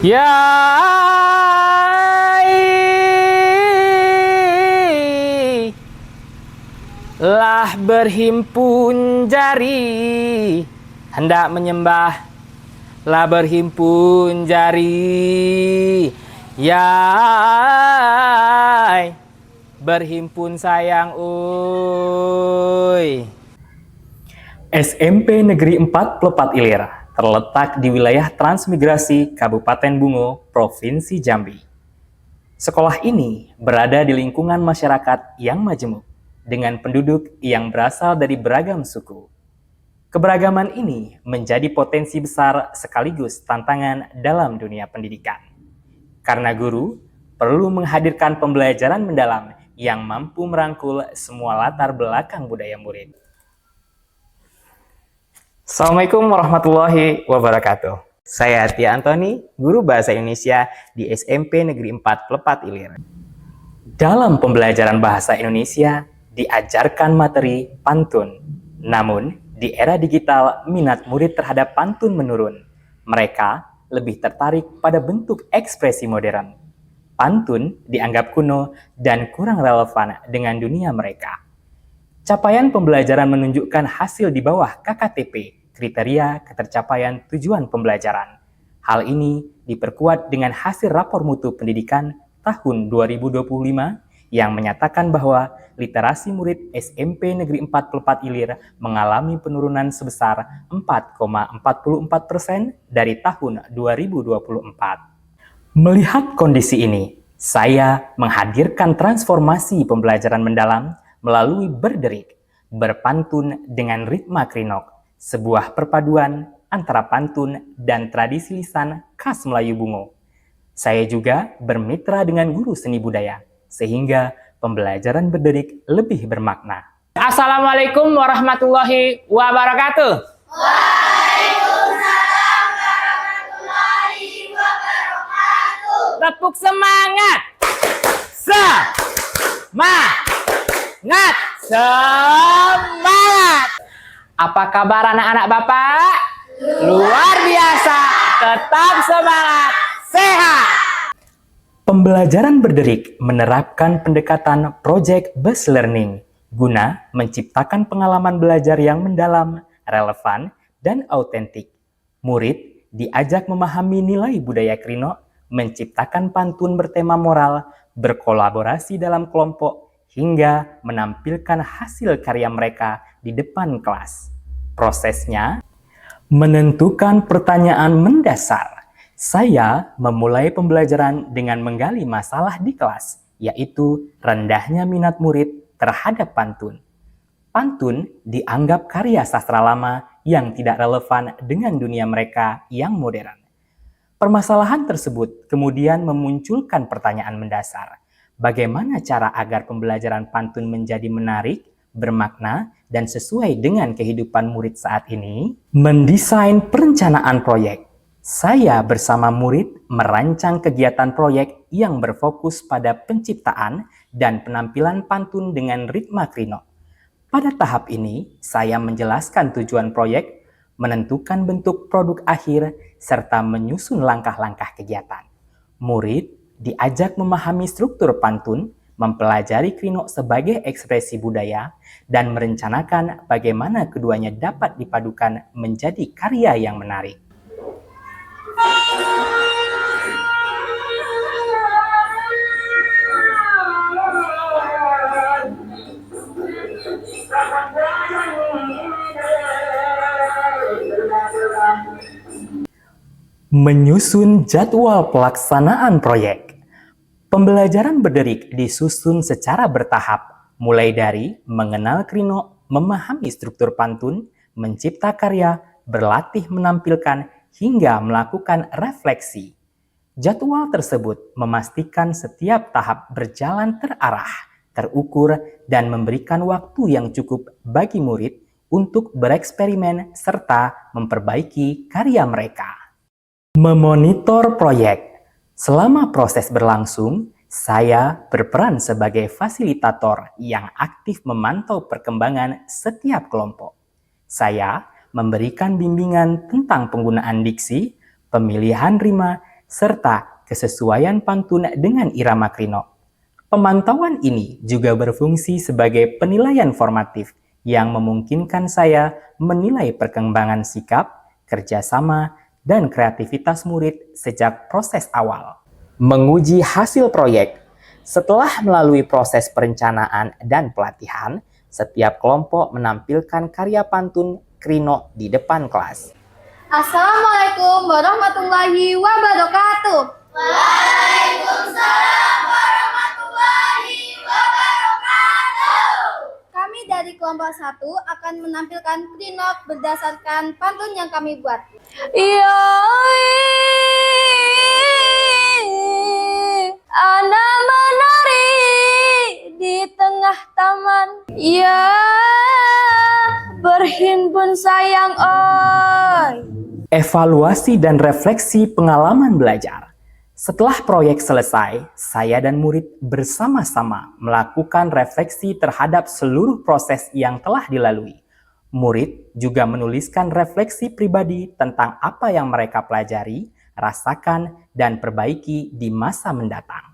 Ya lah berhimpun jari hendak menyembah, lah berhimpun jari ya berhimpun sayang uy. SMP Negeri 4 Plepat Ilir terletak di wilayah Transmigrasi Kabupaten Bungo, Provinsi Jambi. Sekolah ini berada di lingkungan masyarakat yang majemuk dengan penduduk yang berasal dari beragam suku. Keberagaman ini menjadi potensi besar sekaligus tantangan dalam dunia pendidikan. Karena guru perlu menghadirkan pembelajaran mendalam yang mampu merangkul semua latar belakang budaya murid. Assalamualaikum warahmatullahi wabarakatuh. Saya Tia Antoni, guru Bahasa Indonesia di SMP Negeri 4 Plepat Ilir. Dalam pembelajaran Bahasa Indonesia, diajarkan materi pantun. Namun, di era digital, minat murid terhadap pantun menurun. Mereka lebih tertarik pada bentuk ekspresi modern. Pantun dianggap kuno dan kurang relevan dengan dunia mereka. Capaian pembelajaran menunjukkan hasil di bawah KKTP, kriteria ketercapaian tujuan pembelajaran. Hal ini diperkuat dengan hasil rapor mutu pendidikan tahun 2025 yang menyatakan bahwa literasi murid SMP Negeri 4 Plepat Ilir mengalami penurunan sebesar 4,44% dari tahun 2024. Melihat kondisi ini, saya menghadirkan transformasi pembelajaran mendalam melalui berderik, berpantun dengan ritma krinok, sebuah perpaduan antara pantun dan tradisi lisan khas Melayu Bungo. Saya juga bermitra dengan guru seni budaya, sehingga pembelajaran berderik lebih bermakna. Assalamualaikum warahmatullahi wabarakatuh. Waalaikumsalam warahmatullahi wabarakatuh. Tepuk semangat. Semangat. Apa kabar anak-anak Bapak? Luar biasa. Tetap semangat. Sehat. Pembelajaran berderik menerapkan pendekatan project based learning guna menciptakan pengalaman belajar yang mendalam, relevan, dan autentik. Murid diajak memahami nilai budaya krino, menciptakan pantun bertema moral, berkolaborasi dalam kelompok, hingga menampilkan hasil karya mereka di depan kelas. Prosesnya menentukan pertanyaan mendasar. Saya memulai pembelajaran dengan menggali masalah di kelas, yaitu rendahnya minat murid terhadap pantun. Pantun dianggap karya sastra lama yang tidak relevan dengan dunia mereka yang modern. Permasalahan tersebut kemudian memunculkan pertanyaan mendasar. Bagaimana cara agar pembelajaran pantun menjadi menarik, bermakna, dan sesuai dengan kehidupan murid saat ini? Mendesain perencanaan proyek. Saya bersama murid merancang kegiatan proyek yang berfokus pada penciptaan dan penampilan pantun dengan ritma krino. Pada tahap ini, saya menjelaskan tujuan proyek, menentukan bentuk produk akhir, serta menyusun langkah-langkah kegiatan. Murid diajak memahami struktur pantun, mempelajari krino sebagai ekspresi budaya, dan merencanakan bagaimana keduanya dapat dipadukan menjadi karya yang menarik. Menyusun jadwal pelaksanaan proyek. Pembelajaran berderik disusun secara bertahap, mulai dari mengenal krino, memahami struktur pantun, mencipta karya, berlatih menampilkan, hingga melakukan refleksi. Jadwal tersebut memastikan setiap tahap berjalan terarah, terukur, dan memberikan waktu yang cukup bagi murid untuk bereksperimen serta memperbaiki karya mereka. Memonitor proyek. Selama proses berlangsung, saya berperan sebagai fasilitator yang aktif memantau perkembangan setiap kelompok. Saya memberikan bimbingan tentang penggunaan diksi, pemilihan rima, serta kesesuaian pantun dengan irama krinok. Pemantauan ini juga berfungsi sebagai penilaian formatif yang memungkinkan saya menilai perkembangan sikap, kerjasama, dan kreativitas murid sejak proses awal. Menguji hasil proyek. Setelah melalui proses perencanaan dan pelatihan, setiap kelompok menampilkan karya pantun krinok di depan kelas. Assalamualaikum warahmatullahi wabarakatuh. Waalaikumsalam warahmatullahi wabarakatuh. Kami dari kelompok 1 akan menampilkan krinok berdasarkan pantun yang kami buat. Iya, ana menari di tengah taman. Ya, berhimpun sayang oi. Evaluasi dan refleksi pengalaman belajar. Setelah proyek selesai, saya dan murid bersama-sama melakukan refleksi terhadap seluruh proses yang telah dilalui. Murid juga menuliskan refleksi pribadi tentang apa yang mereka pelajari, rasakan, dan perbaiki di masa mendatang.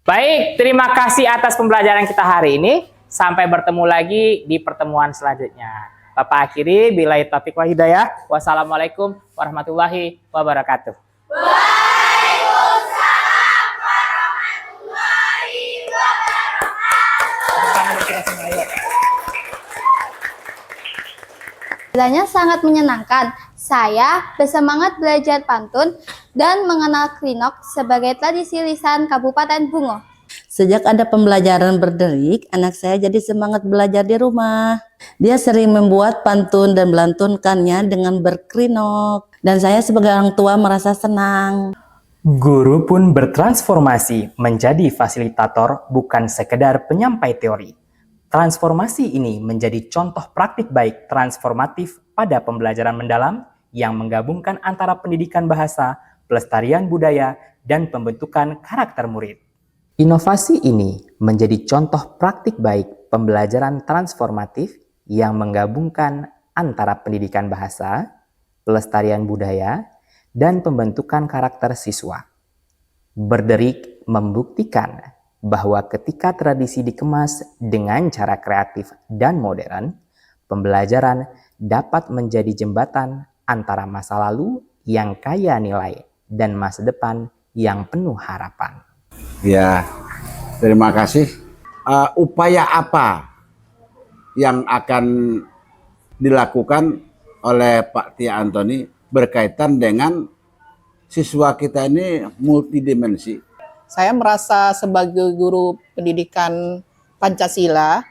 Baik, terima kasih atas pembelajaran kita hari ini. Sampai bertemu lagi di pertemuan selanjutnya. Bapak akhiri, billahi taufiq wal hidayah. Wassalamualaikum warahmatullahi wabarakatuh. Waalaikumsalam warahmatullahi wabarakatuh. Pelajarannya sangat menyenangkan. Saya bersemangat belajar pantun dan mengenal krinok sebagai tradisi lisan Kabupaten Bungo. Sejak ada pembelajaran berderik, anak saya jadi semangat belajar di rumah. Dia sering membuat pantun dan melantunkannya dengan berkrinok. Dan saya sebagai orang tua merasa senang. Guru pun bertransformasi menjadi fasilitator, bukan sekedar penyampai teori. Transformasi ini menjadi contoh praktik baik transformatif pada pembelajaran mendalam yang menggabungkan antara pendidikan bahasa, pelestarian budaya, dan pembentukan karakter murid. Inovasi ini menjadi contoh praktik baik pembelajaran transformatif yang menggabungkan antara pendidikan bahasa, pelestarian budaya, dan pembentukan karakter siswa. Berderik membuktikan bahwa ketika tradisi dikemas dengan cara kreatif dan modern, pembelajaran dapat menjadi jembatan antara masa lalu yang kaya nilai dan masa depan yang penuh harapan. Ya, terima kasih. Upaya apa yang akan dilakukan oleh Pak Tia Antoni berkaitan dengan siswa kita ini multidimensi? Saya merasa sebagai guru pendidikan Pancasila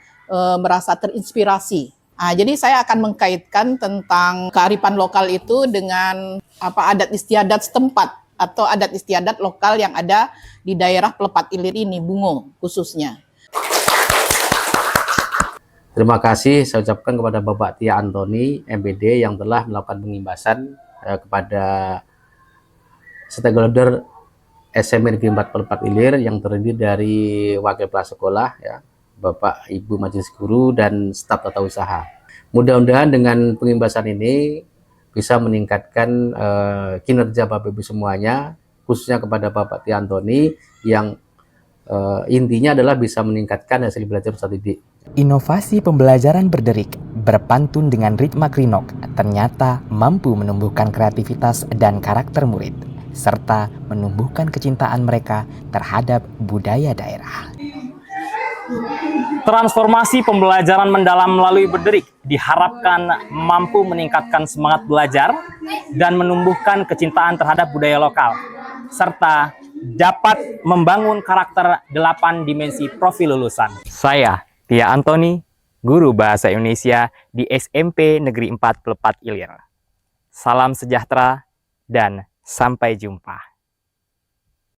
merasa terinspirasi. Jadi saya akan mengkaitkan tentang kearifan lokal itu dengan adat istiadat setempat atau adat istiadat lokal yang ada di daerah Pelepat Ilir ini, Bungo khususnya. Terima kasih saya ucapkan kepada Bapak Tia Antoni, MPD, yang telah melakukan pengimbasan kepada stakeholder SMA Negeri 4 Pelepat Ilir yang terdiri dari wakil kepala sekolah, ya, Bapak Ibu Majelis Guru, dan staf tata usaha. Mudah-mudahan dengan pengimbasan ini bisa meningkatkan kinerja Bapak Ibu semuanya, khususnya kepada Bapak Tia Antoni yang intinya adalah bisa meningkatkan hasil belajar peserta didik. Inovasi pembelajaran berderik berpantun dengan ritma krinok ternyata mampu menumbuhkan kreativitas dan karakter murid, serta menumbuhkan kecintaan mereka terhadap budaya daerah. Transformasi pembelajaran mendalam melalui berderik diharapkan mampu meningkatkan semangat belajar dan menumbuhkan kecintaan terhadap budaya lokal, serta dapat membangun karakter 8 dimensi profil lulusan. Saya, Tia Antoni, guru Bahasa Indonesia di SMP Negeri 4 Pelepat Ilir. Salam sejahtera dan sampai jumpa.